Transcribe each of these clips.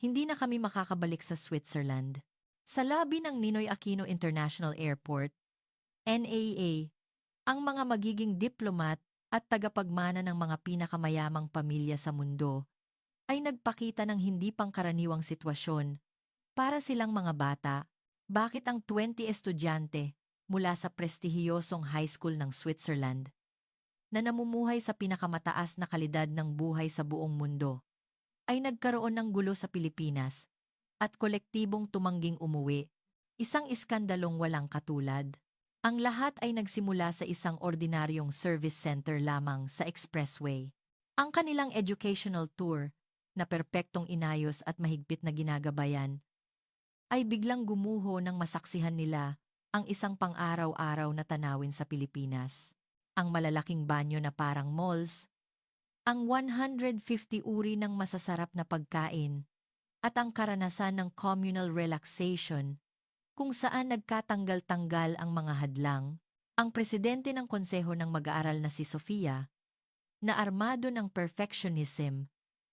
hindi na kami makakabalik sa Switzerland. Sa labi ng Ninoy Aquino International Airport, NAA, ang mga magiging diplomat at tagapagmana ng mga pinakamayamang pamilya sa mundo ay nagpakita ng hindi pangkaraniwang sitwasyon. Para silang mga bata, bakit ang 20 estudyante mula sa prestihiyosong high school ng Switzerland na namumuhay sa pinakamataas na kalidad ng buhay sa buong mundo ay nagkaroon ng gulo sa Pilipinas at kolektibong tumangging umuwi, isang iskandalong walang katulad. Ang lahat ay nagsimula sa isang ordinaryong service center lamang sa Expressway. Ang kanilang educational tour, na perpektong inayos at mahigpit na ginagabayan, ay biglang gumuho nang masaksihan nila ang isang pang-araw-araw na tanawin sa Pilipinas. Ang malalaking banyo na parang malls, ang 150 uri ng masasarap na pagkain, at ang karanasan ng communal relaxation kung saan nagkatanggal-tanggal ang mga hadlang. Ang presidente ng konseho ng mag-aaral na si Sofia, na armado ng perfectionism,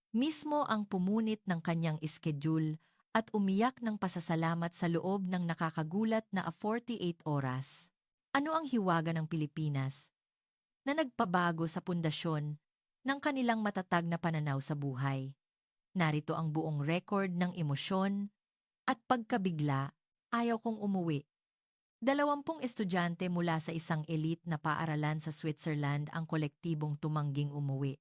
mismo ang pumunit ng kanyang schedule at umiyak ng pasasalamat sa loob ng nakakagulat na 48 oras. Ano ang hiwaga ng Pilipinas na nagpabago sa pundasyon ng kanilang matatag na pananaw sa buhay? Narito ang buong record ng emosyon at pagkabigla. Ayaw kong umuwi. 20 estudyante mula sa isang elite na paaralan sa Switzerland ang kolektibong tumangging umuwi.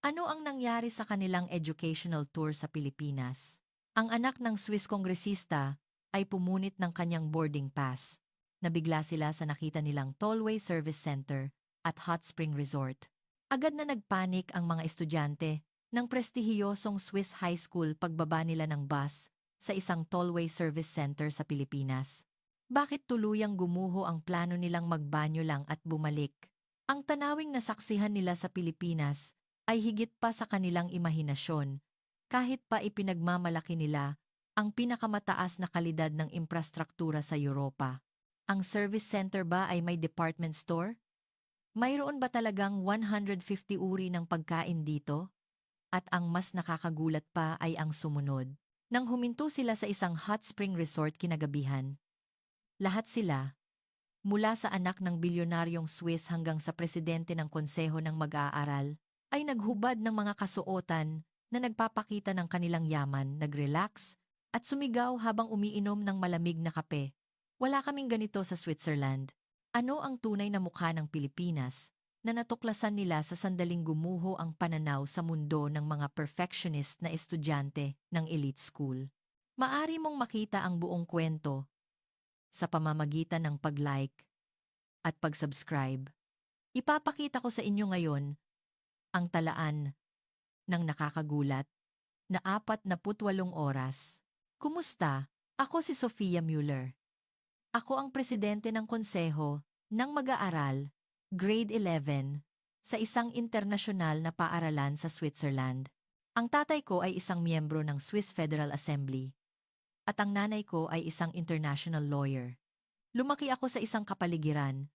Ano ang nangyari sa kanilang educational tour sa Pilipinas? Ang anak ng Swiss kongresista ay pumunit ng kanyang boarding pass. Nabigla sila sa nakita nilang Tollway Service Center at Hot Spring Resort. Agad na nagpanik ang mga estudyante ng prestihiyosong Swiss high school pagbaba nila ng bus sa isang tollway service center sa Pilipinas. Bakit tuluyang gumuho ang plano nilang magbanyo lang at bumalik? Ang tanawing nasaksihan nila sa Pilipinas ay higit pa sa kanilang imahinasyon, kahit pa ipinagmamalaki nila ang pinakamataas na kalidad ng infrastruktura sa Europa. Ang service center ba ay may department store? Mayroon ba talagang 150 uri ng pagkain dito? At ang mas nakakagulat pa ay ang sumunod. Nang huminto sila sa isang hot spring resort kinagabihan, lahat sila, mula sa anak ng bilyonaryong Swiss hanggang sa presidente ng konseho ng mag-aaral, ay naghubad ng mga kasuotan na nagpapakita ng kanilang yaman, nagrelax, at sumigaw habang umiinom ng malamig na kape. Wala kaming ganito sa Switzerland. Ano ang tunay na mukha ng Pilipinas na natuklasan nila sa sandaling gumuho ang pananaw sa mundo ng mga perfectionist na estudyante ng elite school? Maari mong makita ang buong kwento sa pamamagitan ng pag-like at pag-subscribe. Ipapakita ko sa inyo ngayon ang talaan ng nakakagulat na 48 oras. Kumusta? Ako si Sofia Mueller. Ako ang presidente ng konseho ng mag-aaral, grade 11, sa isang internasyonal na paaralan sa Switzerland. Ang tatay ko ay isang miyembro ng Swiss Federal Assembly at ang nanay ko ay isang international lawyer. Lumaki ako sa isang kapaligiran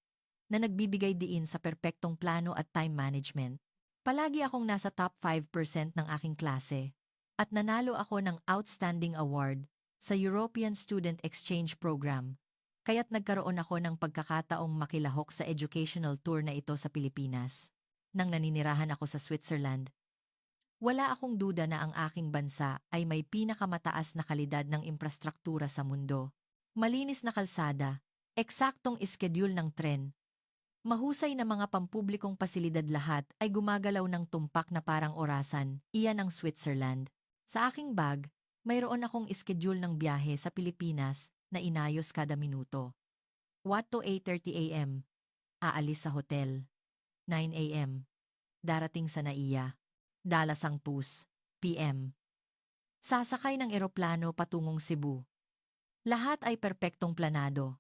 na nagbibigay diin sa perpektong plano at time management. Palagi akong nasa top 5% ng aking klase at nanalo ako ng Outstanding Award sa European Student Exchange Program, kaya't nagkaroon ako ng pagkakataong makilahok sa educational tour na ito sa Pilipinas. Nang naninirahan ako sa Switzerland, wala akong duda na ang aking bansa ay may pinakamataas na kalidad ng infrastruktura sa mundo. Malinis na kalsada, eksaktong schedule ng tren, mahusay na mga pampublikong pasilidad, lahat ay gumagalaw ng tumpak na parang orasan. Iyan ang Switzerland. Sa aking bag, mayroon akong schedule ng biyahe sa Pilipinas na inayos kada minuto. Watto 8:30 a.m. Aalis sa hotel. 9 a.m. Darating sa NAIA. Dalasang 2 p.m. Sasakay ng eroplano patungong Cebu. Lahat ay perpektong planado.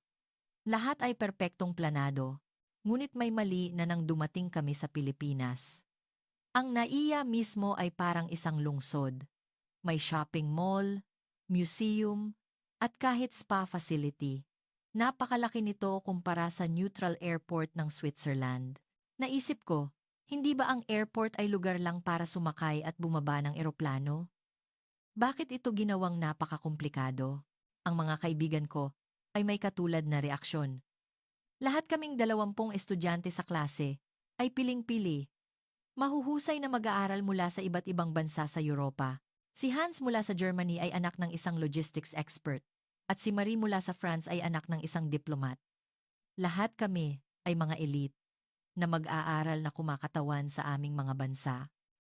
Lahat ay perpektong planado. Ngunit may mali na nang dumating kami sa Pilipinas. Ang NAIA mismo ay parang isang lungsod. May shopping mall, museum, at kahit spa facility. Napakalaki nito kumpara sa neutral airport ng Switzerland. Naisip ko, hindi ba ang airport ay lugar lang para sumakay at bumaba ng eroplano? Bakit ito ginawang napakakomplikado? Ang mga kaibigan ko ay may katulad na reaksyon. Lahat kaming 20 estudyante sa klase ay piling-pili. Mahuhusay na mag-aaral mula sa iba't ibang bansa sa Europa. Si Hans mula sa Germany ay anak ng isang logistics expert at si Marie mula sa France ay anak ng isang diplomat. Lahat kami ay mga elite na mag-aaral na kumakatawan sa aming mga bansa.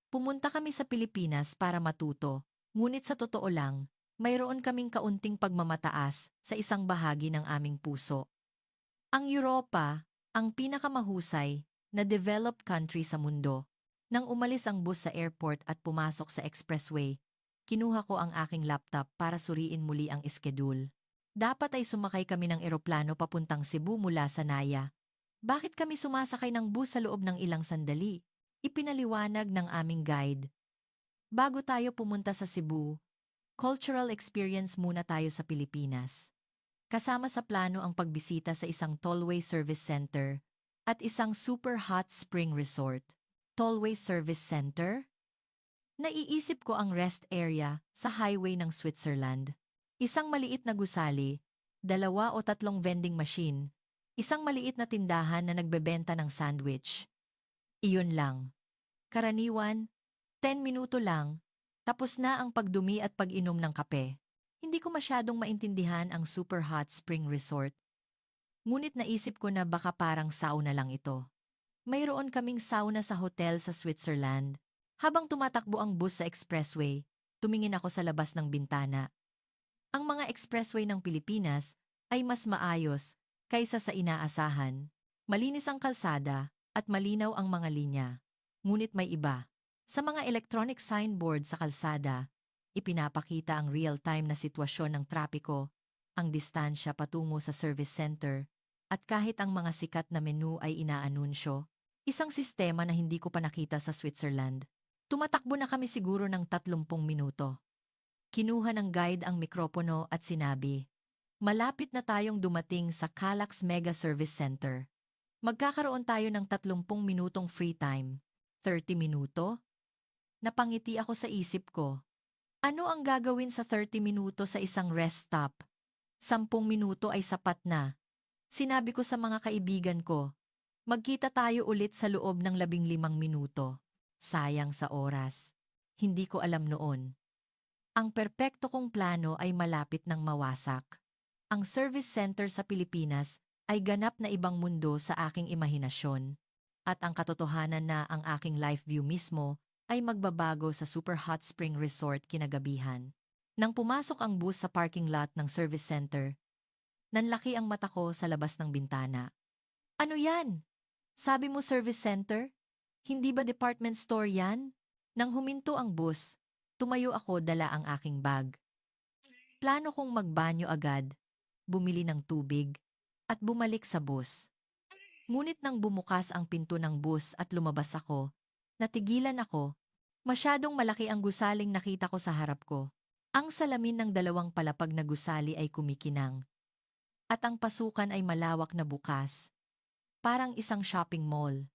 Pumunta kami sa Pilipinas para matuto, ngunit sa totoo lang, mayroon kaming kaunting pagmamataas sa isang bahagi ng aming puso. Ang Europa, ang pinakamahusay na developed country sa mundo. Nang umalis ang bus sa airport at pumasok sa expressway, kinuha ko ang aking laptop para suriin muli ang schedule. Dapat ay sumakay kami ng eroplano papuntang Cebu mula sa Naya. Bakit kami sumasakay ng bus sa loob ng ilang sandali? Ipinaliwanag ng aming guide. Bago tayo pumunta sa Cebu, cultural experience muna tayo sa Pilipinas. Kasama sa plano ang pagbisita sa isang tollway service center at isang super hot spring resort. Tollway Service Center? Naiisip ko ang rest area sa highway ng Switzerland. Isang maliit na gusali, 2 o 3 vending machine, isang maliit na tindahan na nagbebenta ng sandwich. Iyon lang. Karaniwan, 10 minuto lang, tapos na ang pagdumi at pag-inom ng kape. Hindi ko masyadong maintindihan ang super hot spring resort. Ngunit naisip ko na baka parang sauna lang ito. Mayroon kaming sauna sa hotel sa Switzerland. Habang tumatakbo ang bus sa expressway, tumingin ako sa labas ng bintana. Ang mga expressway ng Pilipinas ay mas maayos kaysa sa inaasahan. Malinis ang kalsada at malinaw ang mga linya. Ngunit may iba. Sa mga electronic signboard sa kalsada, ipinapakita ang real-time na sitwasyon ng trapiko, ang distansya patungo sa service center, at kahit ang mga sikat na menu ay inaanunsyo. Isang sistema na hindi ko pa nakita sa Switzerland. Tumatakbo na kami siguro ng 30 minuto. Kinuha ng guide ang mikropono at sinabi, "Malapit na tayong dumating sa Calax Mega Service Center. Magkakaroon tayo ng 30 minutong free time." 30 minuto? Napangiti ako sa isip ko. Ano ang gagawin sa 30 minuto sa isang rest stop? 10 minuto ay sapat na. Sinabi ko sa mga kaibigan ko, "Magkita tayo ulit sa loob ng 15 minuto." Sayang sa oras. Hindi ko alam noon. Ang perpekto kong plano ay malapit ng mawasak. Ang service center sa Pilipinas ay ganap na ibang mundo sa aking imahinasyon. At ang katotohanan na ang aking life view mismo ay magbabago sa super hot spring resort kinagabihan. Nang pumasok ang bus sa parking lot ng service center, nanlaki ang mata ko sa labas ng bintana. "Ano yan? Sabi mo service center? Hindi ba department store yan?" Nang huminto ang bus, tumayo ako dala ang aking bag. Plano kong magbanyo agad, bumili ng tubig, at bumalik sa bus. Ngunit nang bumukas ang pinto ng bus at lumabas ako, natigilan ako. Masyadong malaki ang gusaling nakita ko sa harap ko. Ang salamin ng 2 palapag na gusali ay kumikinang. At ang pasukan ay malawak na bukas. Parang isang shopping mall.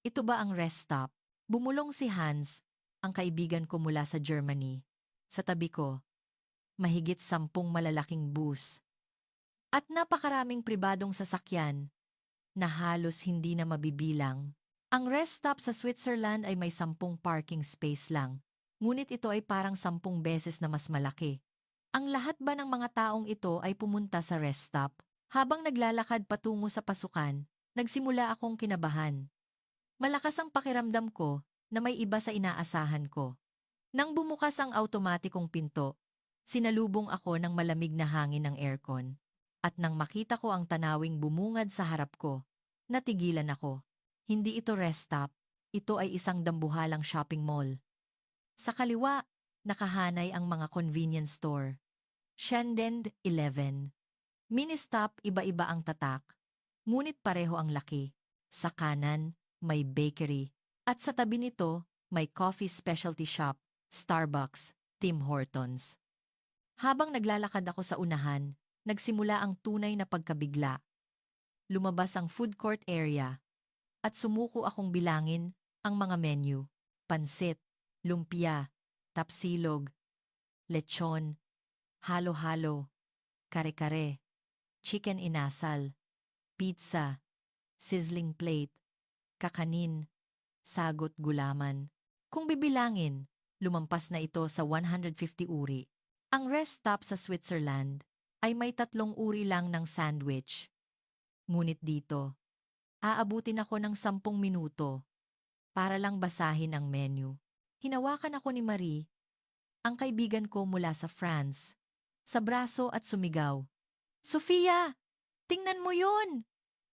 Ito ba ang rest stop? Bumulong si Hans, ang kaibigan ko mula sa Germany. Sa tabi ko, mahigit 10 malalaking bus. At napakaraming pribadong sasakyan na halos hindi na mabibilang. Ang rest stop sa Switzerland ay may 10 parking space lang. Ngunit ito ay parang 10 beses na mas malaki. Ang lahat ba ng mga taong ito ay pumunta sa rest stop? Habang naglalakad patungo sa pasukan, nagsimula akong kinabahan. Malakas ang pakiramdam ko na may iba sa inaasahan ko. Nang bumukas ang automatikong pinto, sinalubong ako ng malamig na hangin ng aircon. At nang makita ko ang tanawing bumungad sa harap ko, natigilan ako. Hindi ito rest stop, ito ay isang dambuhalang shopping mall. Sa kaliwa, nakahanay ang mga convenience store. Shenzhen 11. Mini-stop iba-iba ang tatak, ngunit pareho ang laki. Sa kanan, may bakery, at sa tabi nito, may coffee specialty shop, Starbucks, Tim Hortons. Habang naglalakad ako sa unahan, nagsimula ang tunay na pagkabigla. Lumabas ang food court area, at sumuko akong bilangin ang mga menu, pansit, lumpia, tapsilog, lechon, halo-halo, kare-kare, chicken inasal, pizza, sizzling plate, kakanin, sagot gulaman. Kung bibilangin, lumampas na ito sa 150 uri. Ang rest stop sa Switzerland ay may 3 uri lang ng sandwich. Ngunit dito, aabutin ako ng 10 minuto para lang basahin ang menu. Hinawakan ako ni Marie, ang kaibigan ko mula sa France, sa braso at sumigaw. Sofia! Tingnan mo yun!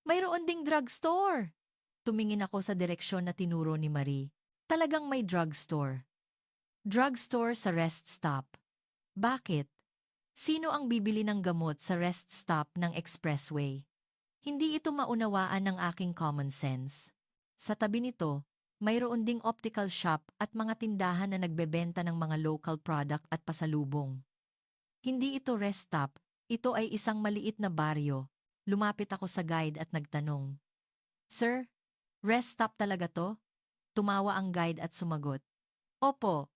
Mayroon ding drugstore! Tumingin ako sa direksyon na tinuro ni Marie. Talagang may drugstore. Drugstore sa rest stop. Bakit? Sino ang bibili ng gamot sa rest stop ng expressway? Hindi ito maunawaan ng aking common sense. Sa tabi nito, mayroon ding optical shop at mga tindahan na nagbebenta ng mga local product at pasalubong. Hindi ito rest stop, ito ay isang maliit na baryo. Lumapit ako sa guide at nagtanong. Sir, rest stop talaga to? Tumawa ang guide at sumagot. Opo,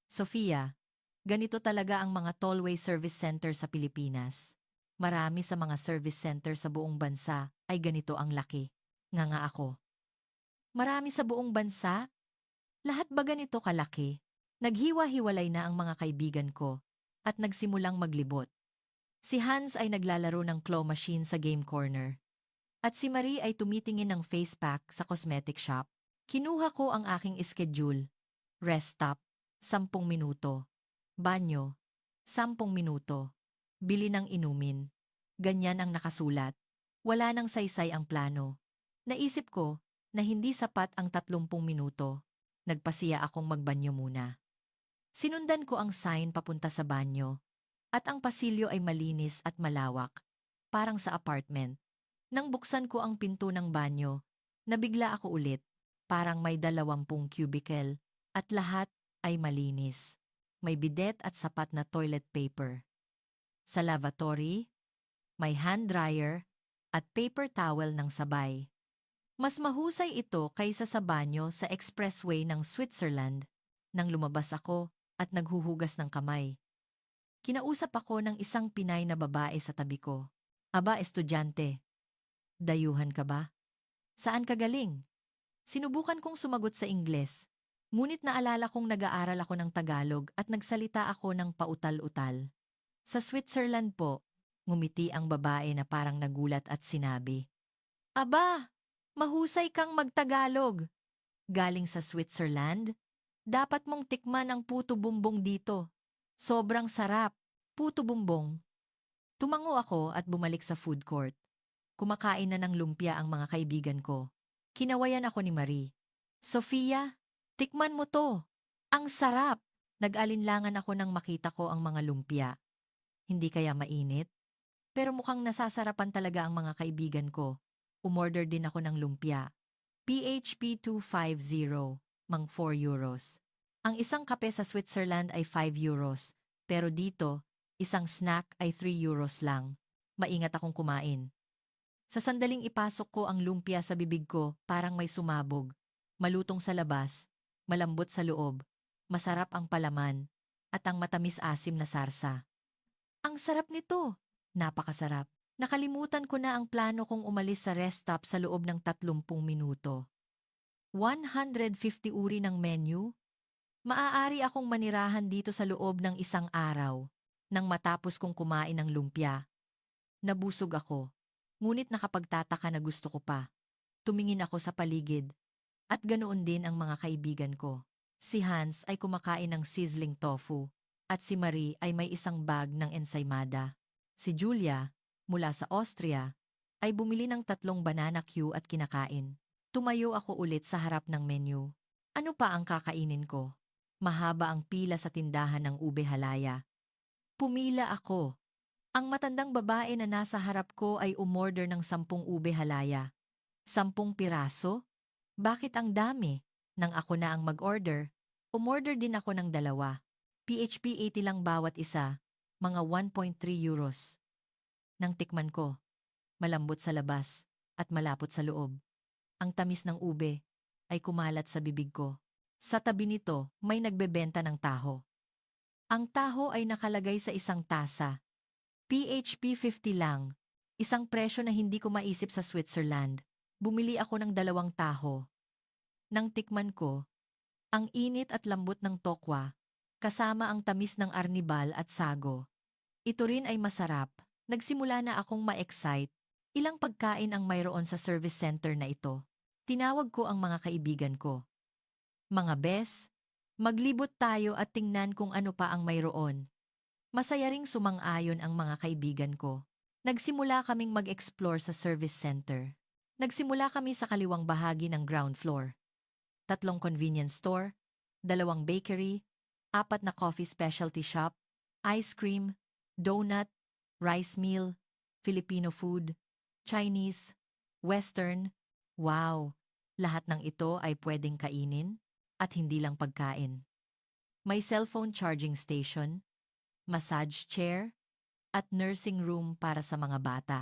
Sofia, ganito talaga ang mga tollway service center sa Pilipinas. Marami sa mga service center sa buong bansa ay ganito ang laki. Nga ako. Marami sa buong bansa? Lahat ba ganito kalaki? Naghiwa-hiwalay na ang mga kaibigan ko at nagsimulang maglibot. Si Hans ay naglalaro ng claw machine sa game corner. At si Marie ay tumitingin ng face pack sa cosmetic shop. Kinuha ko ang aking schedule. Rest stop, 10 minuto. Banyo, 10 minuto. Bili ng inumin. Ganyan ang nakasulat. Wala nang saysay ang plano. Naisip ko na hindi sapat ang 30 minuto. Nagpasiya akong magbanyo muna. Sinundan ko ang sign papunta sa banyo. At ang pasilyo ay malinis at malawak. Parang sa apartment. Nang buksan ko ang pinto ng banyo, nabigla ako ulit. Parang may 20 cubicle. At lahat ay malinis. May bidet at sapat na toilet paper. Sa lavatory, may hand dryer at paper towel ng sabay. Mas mahusay ito kaysa sa banyo sa expressway ng Switzerland nang lumabas ako at naghuhugas ng kamay. Kinausap ako ng isang Pinay na babae sa tabi ko. Aba, estudyante. Dayuhan ka ba? Saan ka galing? Sinubukan kong sumagot sa Ingles, ngunit naalala kong nag-aaral ako ng Tagalog at nagsalita ako ng pautal-utal. Sa Switzerland po, ngumiti ang babae na parang nagulat at sinabi, Aba! Mahusay kang magtagalog. Galing sa Switzerland? Dapat mong tikman ang puto bumbong dito. Sobrang sarap. Puto bumbong. Tumango ako at bumalik sa food court. Kumakain na ng lumpia ang mga kaibigan ko. Kinawayan ako ni Marie. Sofia, tikman mo to. Ang sarap. Nag-alinlangan ako nang makita ko ang mga lumpia. Hindi kaya mainit? Pero mukhang nasasarapan talaga ang mga kaibigan ko. Umorder din ako ng lumpia. PHP 250, mang 4 euros. Ang isang kape sa Switzerland ay 5 euros, pero dito, isang snack ay 3 euros lang. Maingat akong kumain. Sa sandaling ipasok ko ang lumpia sa bibig ko, parang may sumabog. Malutong sa labas, malambot sa loob, masarap ang palaman, at ang matamis-asim na sarsa. Ang sarap nito! Napakasarap. Nakalimutan ko na ang plano kong umalis sa rest stop sa loob ng 30 minuto. 150 uri ng menu? Maaari akong manirahan dito sa loob ng isang araw nang matapos kong kumain ng lumpia. Nabusog ako, ngunit nakapagtataka na gusto ko pa. Tumingin ako sa paligid, at ganoon din ang mga kaibigan ko. Si Hans ay kumakain ng sizzling tofu, at si Marie ay may isang bag ng ensaymada. Si Julia, mula sa Austria, ay bumili ng 3 banana Q at kinakain. Tumayo ako ulit sa harap ng menu. Ano pa ang kakainin ko? Mahaba ang pila sa tindahan ng ube halaya. Pumila ako. Ang matandang babae na nasa harap ko ay umorder ng 10 ube halaya. 10 piraso? Bakit ang dami? Nang ako na ang mag-order, umorder din ako ng 2. PHP 80 lang bawat isa, mga 1.3 euros. Nang tikman ko, malambot sa labas at malapot sa loob. Ang tamis ng ube ay kumalat sa bibig ko. Sa tabi nito, may nagbebenta ng taho. Ang taho ay nakalagay sa isang tasa. PHP 50 lang. Isang presyo na hindi ko maisip sa Switzerland. Bumili ako ng 2 taho. Nang tikman ko, ang init at lambot ng tokwa, kasama ang tamis ng arnibal at sago. Ito rin ay masarap. Nagsimula na akong ma-excite. Ilang pagkain ang mayroon sa service center na ito. Tinawag ko ang mga kaibigan ko. Mga bes, maglibot tayo at tingnan kung ano pa ang mayroon. Masaya ring sumang-ayon ang mga kaibigan ko. Nagsimula kaming mag-explore sa service center. Nagsimula kami sa kaliwang bahagi ng ground floor. 3 convenience store, 2 bakery, 4 na coffee specialty shop, ice cream, donut, rice meal, Filipino food, Chinese, Western. Wow! Lahat ng ito ay pwedeng kainin at hindi lang pagkain. May cellphone charging station, massage chair, at nursing room para sa mga bata.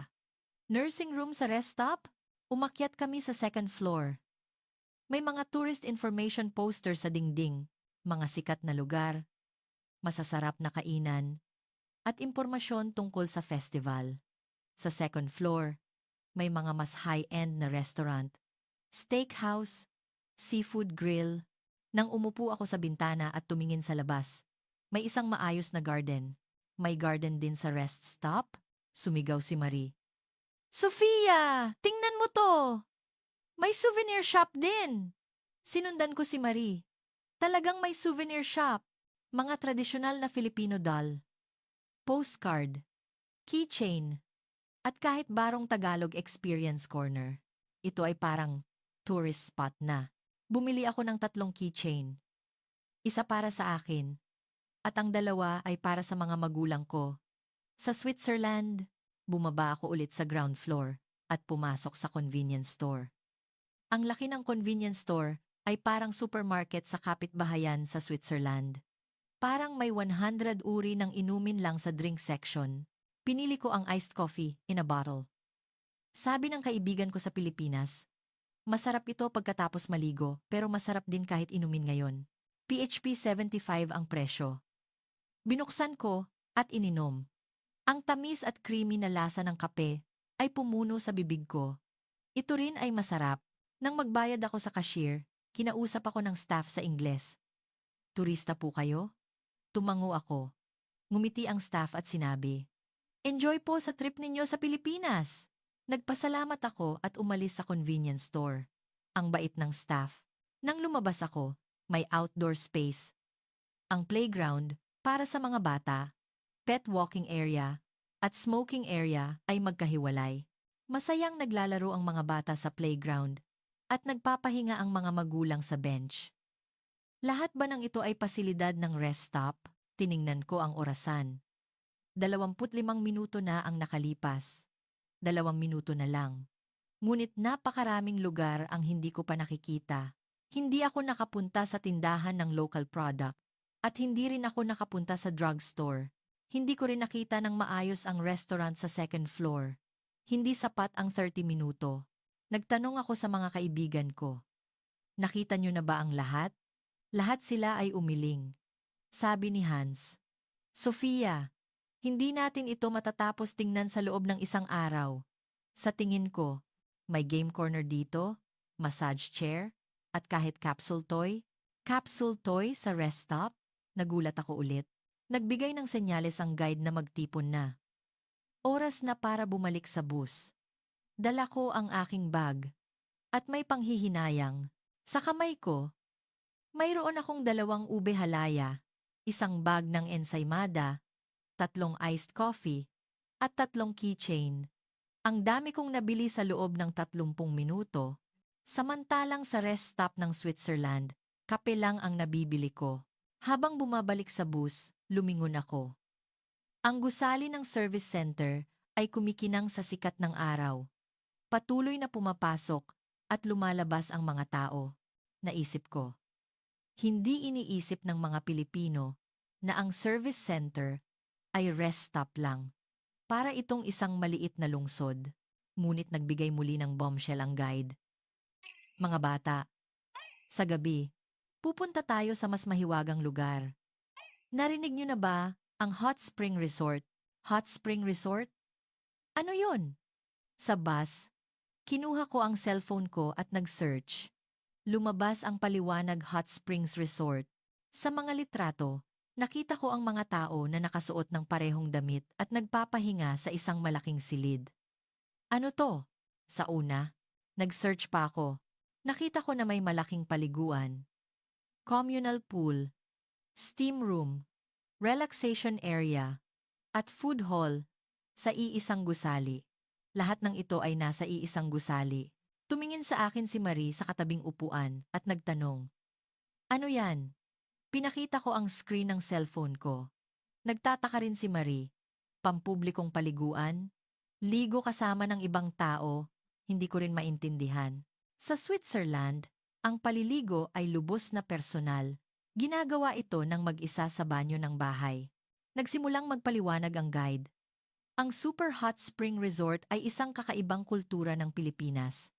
Nursing room sa rest stop? Umakyat kami sa second floor. May mga tourist information poster sa dingding, mga sikat na lugar, masasarap na kainan, at impormasyon tungkol sa festival. Sa second floor, may mga mas high-end na restaurant, steakhouse, seafood grill. Nang umupo ako sa bintana at tumingin sa labas, may isang maayos na garden. May garden din sa rest stop? Sumigaw si Marie. Sofia! Tingnan mo to! May souvenir shop din! Sinundan ko si Marie. Talagang may souvenir shop. Mga tradisyonal na Filipino doll. Postcard. Keychain. At kahit barong Tagalog Experience Corner. Ito ay parang tourist spot na. Bumili ako ng 3 keychain. Isa para sa akin. At ang 2 ay para sa mga magulang ko. Sa Switzerland, bumaba ako ulit sa ground floor at pumasok sa convenience store. Ang laki ng convenience store ay parang supermarket sa kapitbahayan sa Switzerland. Parang may 100 uri ng inumin lang sa drink section. Pinili ko ang iced coffee in a bottle. Sabi ng kaibigan ko sa Pilipinas, masarap ito pagkatapos maligo pero masarap din kahit inumin ngayon. PHP 75 ang presyo. Binuksan ko at ininom. Ang tamis at creamy na lasa ng kape ay pumuno sa bibig ko. Ito rin ay masarap. Nang magbayad ako sa cashier, kinausap ako ng staff sa Ingles. Turista po kayo? Tumango ako. Ngumiti ang staff at sinabi, enjoy po sa trip ninyo sa Pilipinas. Nagpasalamat ako at umalis sa convenience store. Ang bait ng staff. Nang lumabas ako, may outdoor space. Ang playground para sa mga bata, pet walking area, at smoking area ay magkahiwalay. Masayang naglalaro ang mga bata sa playground at nagpapahinga ang mga magulang sa bench. Lahat ba ng ito ay pasilidad ng rest stop? Tiningnan ko ang orasan. 25 minuto na ang nakalipas. 2 minuto na lang. Ngunit napakaraming lugar ang hindi ko pa nakikita. Hindi ako nakapunta sa tindahan ng local product at hindi rin ako nakapunta sa drugstore. Hindi ko rin nakita ng maayos ang restaurant sa second floor. Hindi sapat ang 30 minuto. Nagtanong ako sa mga kaibigan ko. Nakita niyo na ba ang lahat? Lahat sila ay umiling. Sabi ni Hans, Sofia, hindi natin ito matatapos tingnan sa loob ng isang araw. Sa tingin ko, may game corner dito, massage chair, at kahit capsule toy. Capsule toy sa rest stop? Nagulat ako ulit. Nagbigay ng senyales ang guide na magtipon na. Oras na para bumalik sa bus. Dala ko ang aking bag. At may panghihinayang. Sa kamay ko, mayroon akong 2 ube halaya, isang bag ng ensaymada, 3 iced coffee, at 3 keychain. Ang dami kong nabili sa loob ng 30 minuto. Samantalang sa rest stop ng Switzerland, kape lang ang nabibili ko. Habang bumabalik sa bus, lumingon ako. Ang gusali ng service center ay kumikinang sa sikat ng araw. Patuloy na pumapasok at lumalabas ang mga tao. Naisip ko. Hindi iniisip ng mga Pilipino na ang service center ay rest stop lang. Para itong isang maliit na lungsod. Ngunit nagbigay muli ng bombshell ang guide. Mga bata, sa gabi, pupunta tayo sa mas mahiwagang lugar. Narinig niyo na ba ang Hot Spring Resort? Hot Spring Resort? Ano yon? Sa bus, kinuha ko ang cellphone ko at nag-search. Lumabas ang paliwanag Hot Springs Resort. Sa mga litrato, nakita ko ang mga tao na nakasuot ng parehong damit at nagpapahinga sa isang malaking silid. Ano to? Sa una, nag-search pa ako. Nakita ko na may malaking paliguan, communal pool, steam room, relaxation area, at food hall sa iisang gusali. Lahat ng ito ay nasa iisang gusali. Tumingin sa akin si Marie sa katabing upuan at nagtanong, "Ano yan?" Pinakita ko ang screen ng cellphone ko. Nagtataka rin si Marie. Pampublikong paliguan? Ligo kasama ng ibang tao? Hindi ko rin maintindihan. Sa Switzerland, ang paliligo ay lubos na personal. Ginagawa ito ng mag-isa sa banyo ng bahay. Nagsimulang magpaliwanag ang guide. Ang Super Hot Spring Resort ay isang kakaibang kultura ng Pilipinas.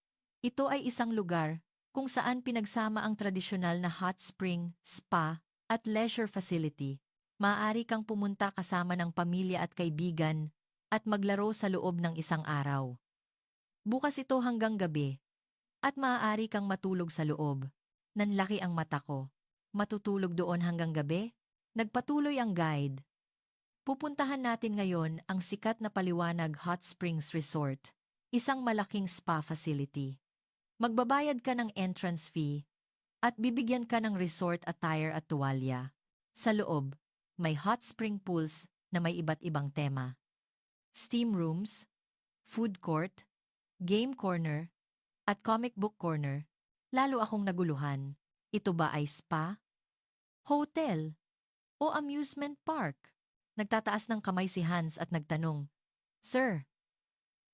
Ito ay isang lugar kung saan pinagsama ang tradisyonal na hot spring, spa, at leisure facility. Maaari kang pumunta kasama ng pamilya at kaibigan at maglaro sa loob ng isang araw. Bukas ito hanggang gabi at maaari kang matulog sa loob. Nanlaki ang mata ko. Matutulog doon hanggang gabi? Nagpatuloy ang guide. Pupuntahan natin ngayon ang sikat na paliwanag Hot Springs Resort, isang malaking spa facility. Magbabayad ka ng entrance fee at bibigyan ka ng resort attire at tuwalya. Sa loob, may hot spring pools na may iba't ibang tema. Steam rooms, food court, game corner, at comic book corner. Lalo akong naguluhan. Ito ba ay spa, hotel, o amusement park? Nagtataas ng kamay si Hans at nagtanong, "Sir,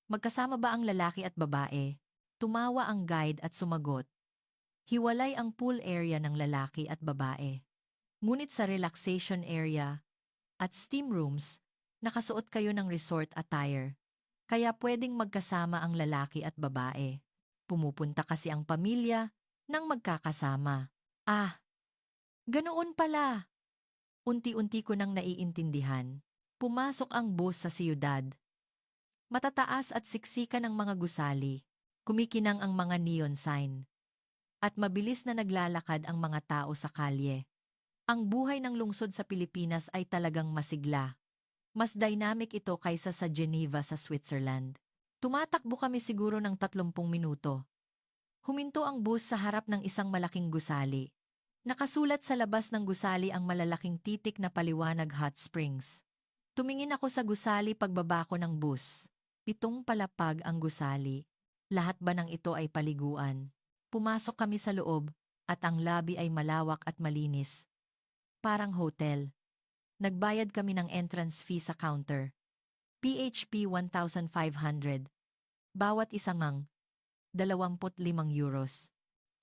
magkasama ba ang lalaki at babae?" Tumawa ang guide at sumagot, "Hiwalay ang pool area ng lalaki at babae. Ngunit sa relaxation area at steam rooms, nakasuot kayo ng resort attire. Kaya pwedeng magkasama ang lalaki at babae. Pumupunta kasi ang pamilya nang magkakasama." Ah, ganoon pala. Unti-unti ko nang naiintindihan. Pumasok ang bus sa siyudad. Matataas at siksikan ng mga gusali. Kumikinang ang mga neon sign. At mabilis na naglalakad ang mga tao sa kalye. Ang buhay ng lungsod sa Pilipinas ay talagang masigla. Mas dynamic ito kaysa sa Geneva sa Switzerland. Tumatakbo kami siguro ng 30 minuto. Huminto ang bus sa harap ng isang malaking gusali. Nakasulat sa labas ng gusali ang malalaking titik na paliwanag Hot Springs. Tumingin ako sa gusali pagbaba ko ng bus. 7 palapag ang gusali. Lahat ba ng ito ay paliguan? Pumasok kami sa loob at ang lobby ay malawak at malinis. Parang hotel. Nagbayad kami ng entrance fee sa counter. PHP 1,500. Bawat isang mang 25 euros.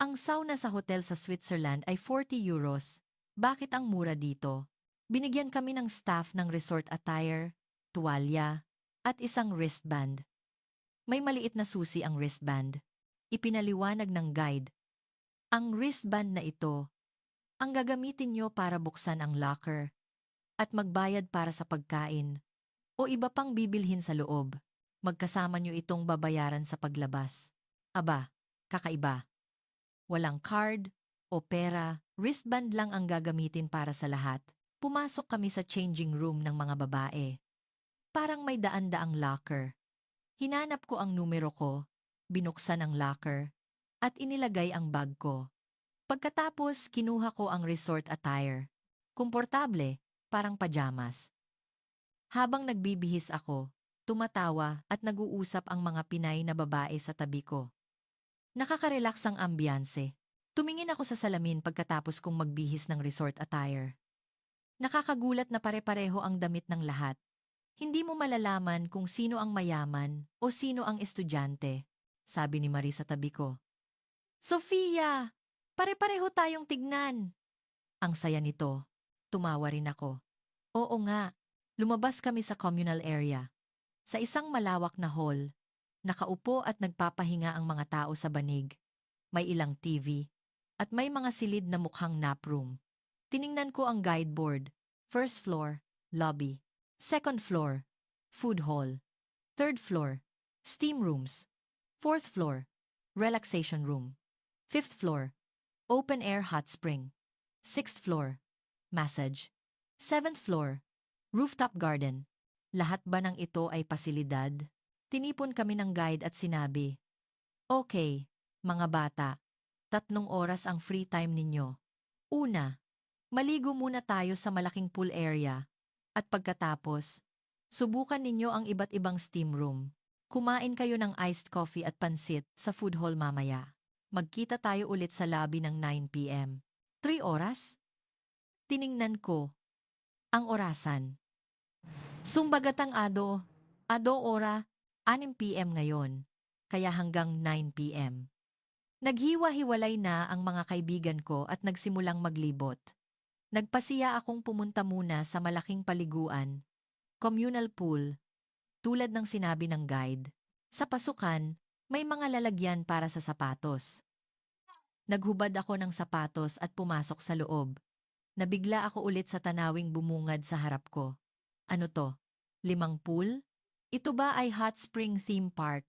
Ang sauna sa hotel sa Switzerland ay 40 euros. Bakit ang mura dito? Binigyan kami ng staff ng resort attire, tuwalya, at isang wristband. May maliit na susi ang wristband. Ipinaliwanag ng guide. Ang wristband na ito, ang gagamitin nyo para buksan ang locker at magbayad para sa pagkain o iba pang bibilhin sa loob. Magkasama nyo itong babayaran sa paglabas. Aba, kakaiba. Walang card o pera, wristband lang ang gagamitin para sa lahat. Pumasok kami sa changing room ng mga babae. Parang may daan-daang locker. Hinanap ko ang numero ko, binuksan ang locker, at inilagay ang bag ko. Pagkatapos, kinuha ko ang resort attire. Komportable, parang pajamas. Habang nagbibihis ako, tumatawa at nag-uusap ang mga Pinay na babae sa tabi ko. Nakaka-relax ang ambiyanse. Tumingin ako sa salamin pagkatapos kong magbihis ng resort attire. Nakakagulat na pare-pareho ang damit ng lahat. Hindi mo malalaman kung sino ang mayaman o sino ang estudyante, sabi ni Marie sa tabi ko. "Sofia, pare-pareho tayong tignan." Ang saya nito. Tumawa rin ako. Oo nga, lumabas kami sa communal area. Sa isang malawak na hall, nakaupo at nagpapahinga ang mga tao sa banig. May ilang TV at may mga silid na mukhang nap room. Tiningnan ko ang guideboard. First floor, lobby. Second floor, food hall. Third floor, steam rooms. Fourth floor, relaxation room. Fifth floor, open air hot spring. Sixth floor, massage. Seventh floor, rooftop garden. Lahat ba ng ito ay pasilidad? Tinipon kami ng guide at sinabi, "Okay, mga bata, 3 oras ang free time ninyo. Una, maligo muna tayo sa malaking pool area. At pagkatapos, subukan ninyo ang iba't ibang steam room. Kumain kayo ng iced coffee at pansit sa food hall mamaya. Magkita tayo ulit sa lobby ng 9 p.m. 3 oras? Tiningnan ko ang orasan. Sumbagatang ado ora, 6 p.m. ngayon, kaya hanggang 9 p.m. Naghiwa-hiwalay na ang mga kaibigan ko at nagsimulang maglibot. Nagpasiya akong pumunta muna sa malaking paliguan, communal pool, tulad ng sinabi ng guide. Sa pasukan, may mga lalagyan para sa sapatos. Naghubad ako ng sapatos at pumasok sa loob. Nabigla ako ulit sa tanawing bumungad sa harap ko. Ano to? 5 pool? Ito ba ay hot spring theme park?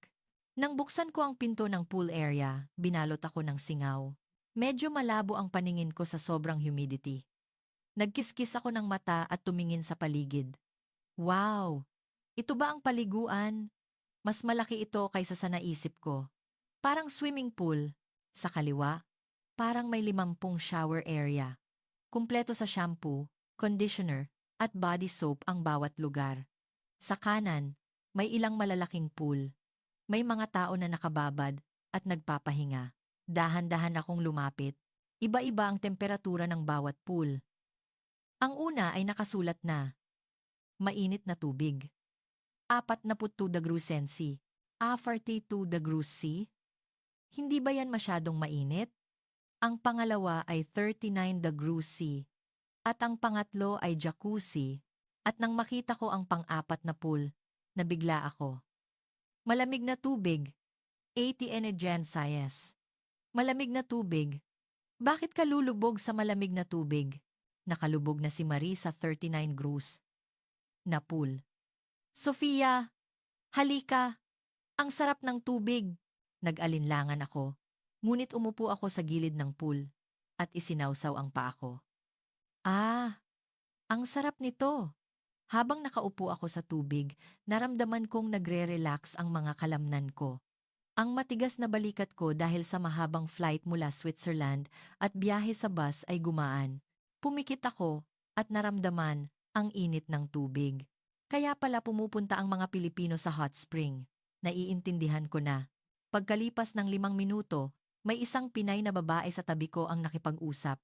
Nang buksan ko ang pinto ng pool area, binalot ako ng singaw. Medyo malabo ang paningin ko sa sobrang humidity. Nagkiskis ako ng mata at tumingin sa paligid. Wow! Ito ba ang paliguan? Mas malaki ito kaysa sa naisip ko. Parang swimming pool. Sa kaliwa, parang may 50 shower area. Kumpleto sa shampoo, conditioner, at body soap ang bawat lugar. Sa kanan, may ilang malalaking pool. May mga tao na nakababad at nagpapahinga. Dahan-dahan akong lumapit. Iba-iba ang temperatura ng bawat pool. Ang una ay nakasulat na, mainit na tubig. 42 degrees Celsius. 42 degrees C? Hindi ba yan masyadong mainit? Ang pangalawa ay 39 degrees C. At ang pangatlo ay jacuzzi. At nang makita ko ang pang-apat na pool, nabigla ako. Malamig na tubig. 80 Energen Size. Malamig na tubig. Bakit ka lulubog sa malamig na tubig? Nakalubog na si Marie sa 39 degrees na pool. Sofia, halika. Ang sarap ng tubig. Nag-alinlangan ako. Ngunit umupo ako sa gilid ng pool at isinawsaw ang paa ko. Ah, ang sarap nito. Habang nakaupo ako sa tubig, naramdaman kong nagre-relax ang mga kalamnan ko. Ang matigas na balikat ko dahil sa mahabang flight mula Switzerland at biyahe sa bus ay gumaan. Pumikit ako at naramdaman ang init ng tubig. Kaya pala pumupunta ang mga Pilipino sa hot spring. Naiintindihan ko na. Pagkalipas ng 5 minuto, may isang Pinay na babae sa tabi ko ang nakipag-usap.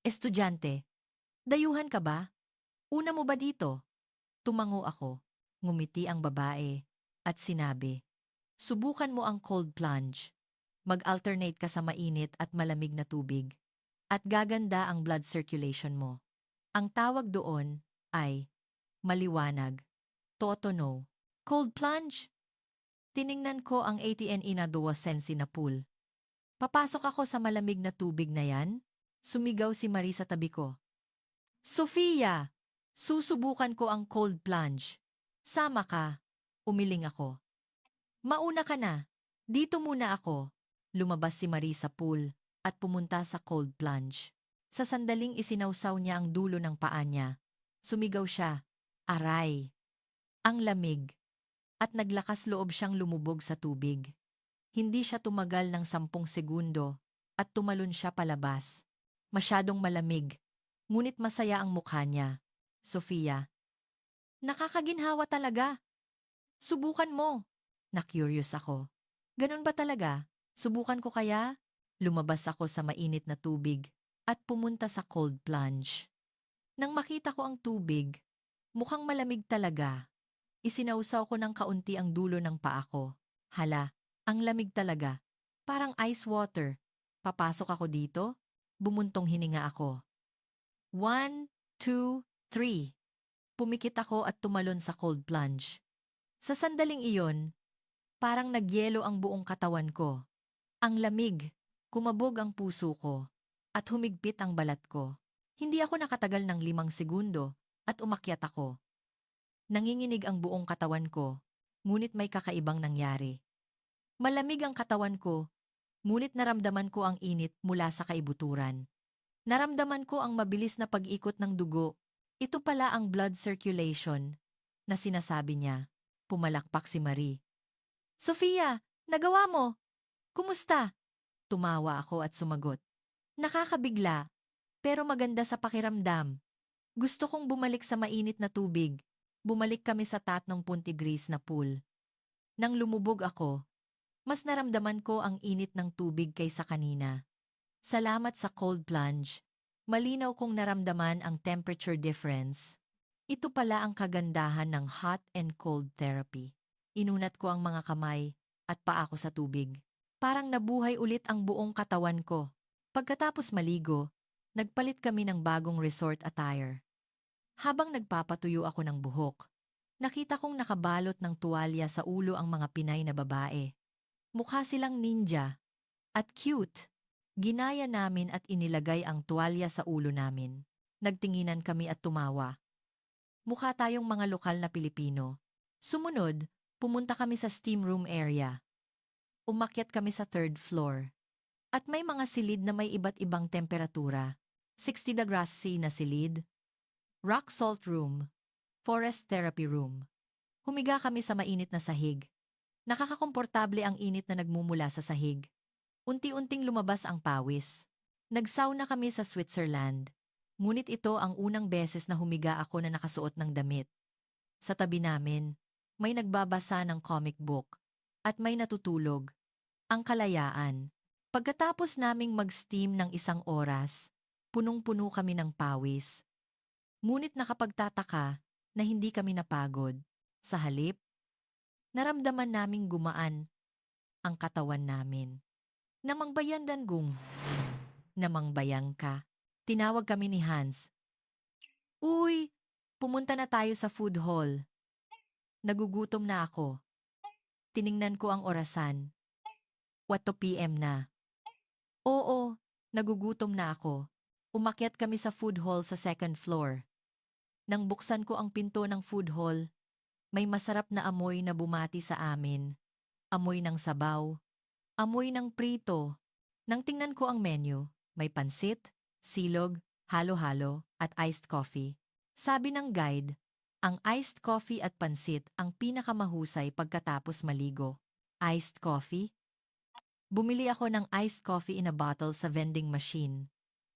Estudyante, dayuhan ka ba? Una mo ba dito? Tumango ako, ngumiti ang babae, at sinabi, subukan mo ang cold plunge. Mag-alternate ka sa mainit at malamig na tubig. At gaganda ang blood circulation mo. Ang tawag doon ay maliwanag. Totono. Cold plunge? Tiningnan ko ang ATN Inadowa Sensi na pool. Papasok ako sa malamig na tubig na yan? Sumigaw si Marie sa tabi ko. Sofia! Susubukan ko ang cold plunge. Sama ka. Umiling ako. Mauna ka na. Dito muna ako. Lumabas si Marie sa pool at pumunta sa cold plunge. Sa sandaling isinawsaw niya ang dulo ng paa niya. Sumigaw siya. Aray! Ang lamig. At naglakas loob siyang lumubog sa tubig. Hindi siya tumagal ng 10 segundo at tumalon siya palabas. Masyadong malamig, ngunit masaya ang mukha niya. Sofia. Nakakaginhawa talaga. Subukan mo. Na-curious ako. Ganun ba talaga? Subukan ko kaya? Lumabas ako sa mainit na tubig at pumunta sa cold plunge. Nang makita ko ang tubig, mukhang malamig talaga. Isinausaw ko ng kaunti ang dulo ng paa ko. Hala, ang lamig talaga. Parang ice water. Papasok ako dito? Bumuntong hininga ako. 1, 2, 3. Pumikit ako at tumalon sa cold plunge. Sa sandaling iyon, parang nagyelo ang buong katawan ko. Ang lamig, kumabog ang puso ko, at humigpit ang balat ko. Hindi ako nakatagal ng 5 segundo at umakyat ako. Nanginginig ang buong katawan ko, ngunit may kakaibang nangyari. Malamig ang katawan ko, ngunit naramdaman ko ang init mula sa kaibuturan. Naramdaman ko ang mabilis na pag-ikot ng dugo. Ito pala ang blood circulation na sinasabi niya. Pumalakpak si Marie. Sofia, nagawa mo! Kumusta? Tumawa ako at sumagot. Nakakabigla, pero maganda sa pakiramdam. Gusto kong bumalik sa mainit na tubig. Bumalik kami sa 30 degrees na pool. Nang lumubog ako, mas naramdaman ko ang init ng tubig kaysa kanina. Salamat sa cold plunge. Malinaw kong naramdaman ang temperature difference. Ito pala ang kagandahan ng hot and cold therapy. Inunat ko ang mga kamay at paa ko sa tubig. Parang nabuhay ulit ang buong katawan ko. Pagkatapos maligo, nagpalit kami ng bagong resort attire. Habang nagpapatuyo ako ng buhok, nakita kong nakabalot ng tuwalya sa ulo ang mga Pinay na babae. Mukha silang ninja at cute. Ginaya namin at inilagay ang tuwalya sa ulo namin. Nagtinginan kami at tumawa. Mukha tayong mga lokal na Pilipino. Sumunod, pumunta kami sa steam room area. Umakyat kami sa 3rd floor. At may mga silid na may iba't ibang temperatura. 60 degrees C na silid, rock salt room, forest therapy room. Humiga kami sa mainit na sahig. Nakakakomportable ang init na nagmumula sa sahig. Unti-unting lumabas ang pawis. Nagsauna kami sa Switzerland. Ngunit ito ang unang beses na humiga ako na nakasuot ng damit. Sa tabi namin, may nagbabasa ng comic book at may natutulog. Ang kalayaan. Pagkatapos naming mag-steam ng 1 oras, punong-puno kami ng pawis. Ngunit nakapagtataka na hindi kami napagod. Sa halip, naramdaman naming gumaan ang katawan namin. Namangbayan gung. Namangbayang ka. Tinawag kami ni Hans. Uy, pumunta na tayo sa food hall. Nagugutom na ako. Tiningnan ko ang orasan. 8 p.m. na. Oo, nagugutom na ako. Umakyat kami sa food hall sa 2nd floor. Nang buksan ko ang pinto ng food hall, may masarap na amoy na bumati sa amin. Amoy ng sabaw. Amoy ng prito. Nang tingnan ko ang menu, may pansit, silog, halo-halo, at iced coffee. Sabi ng guide, ang iced coffee at pansit ang pinakamahusay pagkatapos maligo. Iced coffee? Bumili ako ng iced coffee in a bottle sa vending machine.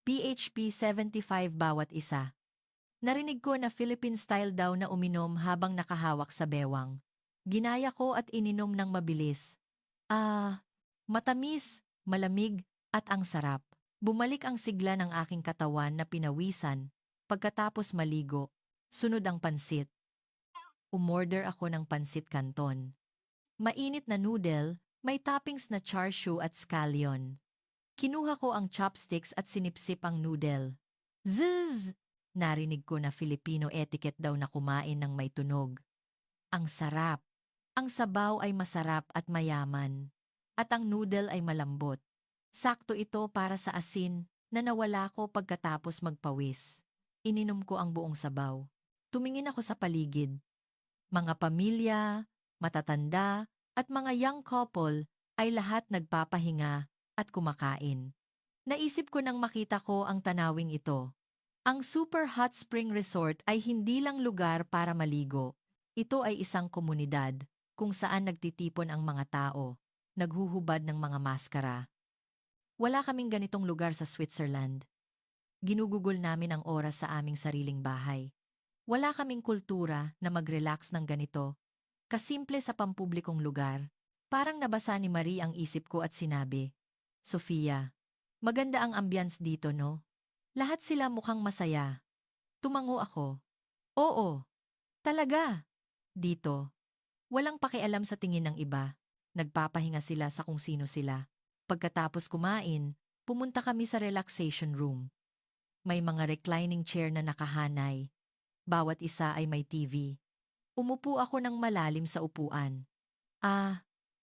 PHP 75 bawat isa. Narinig ko na Philippine style daw na uminom habang nakahawak sa bewang. Ginaya ko at ininom ng mabilis. Matamis, malamig, at ang sarap. Bumalik ang sigla ng aking katawan na pinawisan. Pagkatapos maligo, sunod ang pansit. Umorder ako ng pansit canton. Mainit na noodle, may toppings na char siu at scallion. Kinuha ko ang chopsticks at sinipsip ang noodle. Zzz! Narinig ko na Filipino etiquette daw na kumain ng may tunog. Ang sarap. Ang sabaw ay masarap at mayaman. At ang noodle ay malambot. Sakto ito para sa asin na nawala ko pagkatapos magpawis. Ininom ko ang buong sabaw. Tumingin ako sa paligid. Mga pamilya, matatanda, at mga young couple ay lahat nagpapahinga at kumakain. Naisip ko nang makita ko ang tanawing ito. Ang Super Hot Spring Resort ay hindi lang lugar para maligo. Ito ay isang komunidad kung saan nagtitipon ang mga tao, naghuhubad ng mga maskara. Wala kaming ganitong lugar sa Switzerland. Ginugugol namin ang oras sa aming sariling bahay. Wala kaming kultura na mag-relax ng ganito. Kasimple sa pampublikong lugar. Parang nabasa ni Marie ang isip ko at sinabi, Sofia, maganda ang ambience dito, no? Lahat sila mukhang masaya. Tumango ako. Oo, talaga. Dito, walang pakialam sa tingin ng iba. Nagpapahinga sila sa kung sino sila. Pagkatapos kumain, pumunta kami sa relaxation room. May mga reclining chair na nakahanay. Bawat isa ay may TV. Umupo ako ng malalim sa upuan.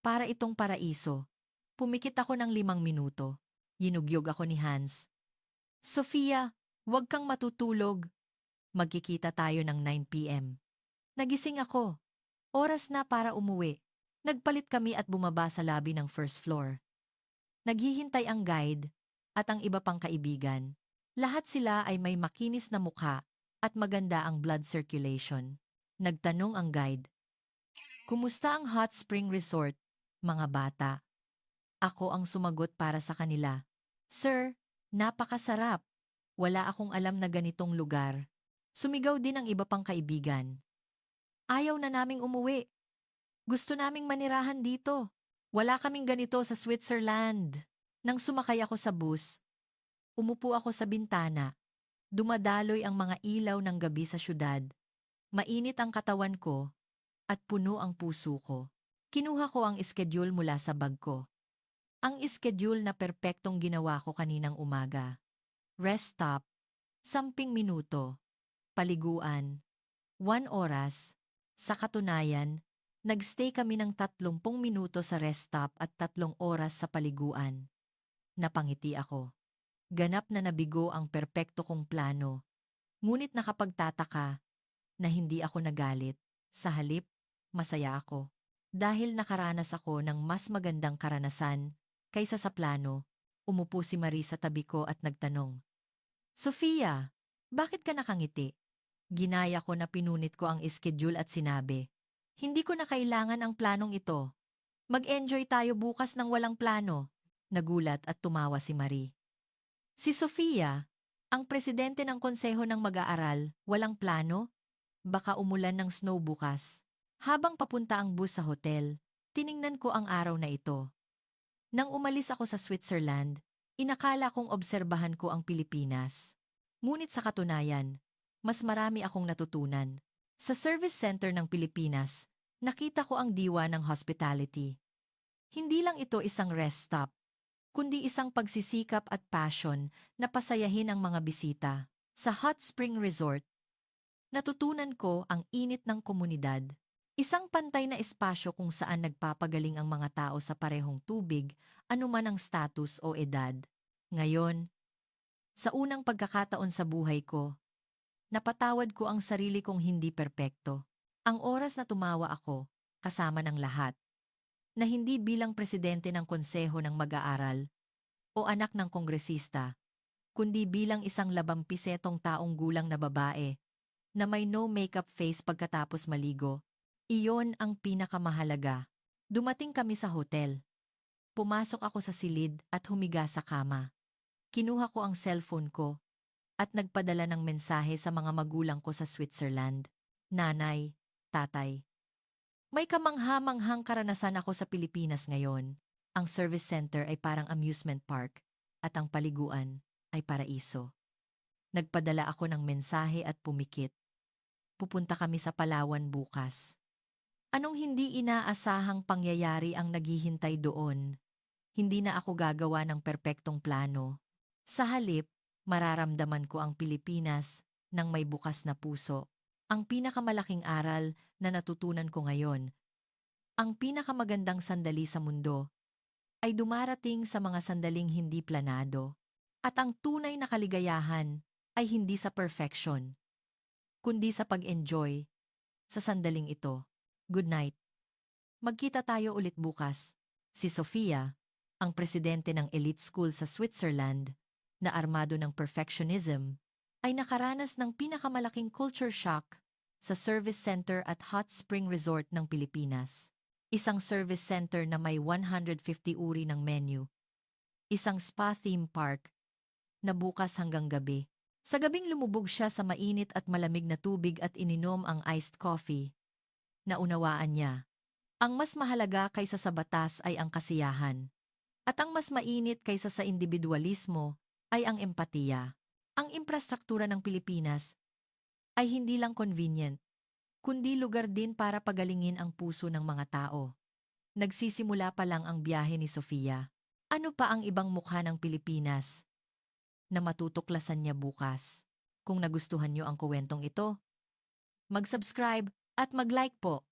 Para itong paraiso. Pumikit ako ng 5 minuto. Yinugyog ako ni Hans. Sofia, Huwag kang matutulog. Magkikita tayo ng 9 p.m. Nagising ako. Oras na para umuwi. Nagpalit kami at bumaba sa lobby ng first floor. Naghihintay ang guide at ang iba pang kaibigan. Lahat sila ay may makinis na mukha at maganda ang blood circulation. Nagtanong ang guide, "Kumusta ang hot spring resort, mga bata?" Ako ang sumagot para sa kanila, "Sir, napakasarap. Wala akong alam na ganitong lugar." Sumigaw din ang iba pang kaibigan. "Ayaw na naming umuwi. Gusto naming manirahan dito. Wala kaming ganito sa Switzerland." Nang sumakay ako sa bus, umupo ako sa bintana. Dumadaloy ang mga ilaw ng gabi sa syudad. Mainit ang katawan ko at puno ang puso ko. Kinuha ko ang schedule mula sa bag ko. Ang schedule na perpektong ginawa ko kaninang umaga. Rest stop, 10 minuto. Paliguan, 1 oras. Sa katunayan, nagstay kami ng 30 minuto sa rest stop at 3 oras sa paliguan. Napangiti ako. Ganap na nabigo ang perpekto kong plano. Ngunit nakapagtataka na hindi ako nagalit. Sa halip, masaya ako. Dahil nakaranas ako ng mas magandang karanasan kaysa sa plano. Umupo si Marie sa tabi ko at nagtanong, "Sofia, bakit ka nakangiti?" Ginaya ko na pinunit ko ang schedule at sinabi, "Hindi ko na kailangan ang planong ito. Mag-enjoy tayo bukas ng walang plano." Nagulat at tumawa si Marie. Si Sofia, ang presidente ng konseho ng mag-aaral, walang plano? Baka umulan ng snow bukas. Habang papunta ang bus sa hotel, tiningnan ko ang araw na ito. Nang umalis ako sa Switzerland, inakala kong obserbahan ko ang Pilipinas. Ngunit sa katunayan, mas marami akong natutunan. Sa service center ng Pilipinas, nakita ko ang diwa ng hospitality. Hindi lang ito isang rest stop, kundi isang pagsisikap at passion na pasayahin ang mga bisita. Sa Hot Spring Resort, natutunan ko ang init ng komunidad. Isang pantay na espasyo kung saan nagpapagaling ang mga tao sa parehong tubig, anuman ang status o edad. Ngayon, sa unang pagkakataon sa buhay ko, napatawad ko ang sarili kong hindi perpekto. Ang oras na tumawa ako, kasama ng lahat, na hindi bilang presidente ng konseho ng mag-aaral o anak ng kongresista, kundi bilang isang 20 taong gulang na babae na may no makeup face pagkatapos maligo. Iyon ang pinakamahalaga. Dumating kami sa hotel. Pumasok ako sa silid at humiga sa kama. Kinuha ko ang cellphone ko at nagpadala ng mensahe sa mga magulang ko sa Switzerland. Nanay, tatay, may kamangha-manghang karanasan ako sa Pilipinas ngayon. Ang service center ay parang amusement park at ang paliguan ay paraiso. Nagpadala ako ng mensahe at pumikit. Pupunta kami sa Palawan bukas. Anong hindi inaasahang pangyayari ang naghihintay doon? Hindi na ako gagawa ng perpektong plano. Sa halip, mararamdaman ko ang Pilipinas ng may bukas na puso. Ang pinakamalaking aral na natutunan ko ngayon, ang pinakamagandang sandali sa mundo, ay dumarating sa mga sandaling hindi planado. At ang tunay na kaligayahan ay hindi sa perfection, kundi sa pag-enjoy sa sandaling ito. Good night. Magkita tayo ulit bukas. Si Sofia, ang presidente ng elite school sa Switzerland, na armado ng perfectionism, ay nakaranas ng pinakamalaking culture shock sa service center at hot spring resort ng Pilipinas. Isang service center na may 150 uri ng menu. Isang spa theme park na bukas hanggang gabi. Sa gabing lumubog siya sa mainit at malamig na tubig at ininom ang iced coffee. Naunawaan niya, ang mas mahalaga kaysa sa batas ay ang kasiyahan. At ang mas mainit kaysa sa individualismo ay ang empatiya. Ang infrastruktura ng Pilipinas ay hindi lang convenient, kundi lugar din para pagalingin ang puso ng mga tao. Nagsisimula pa lang ang biyahe ni Sofia. Ano pa ang ibang mukha ng Pilipinas na matutuklasan niya bukas? Kung nagustuhan niyo ang kuwentong ito, mag-subscribe at mag-like po.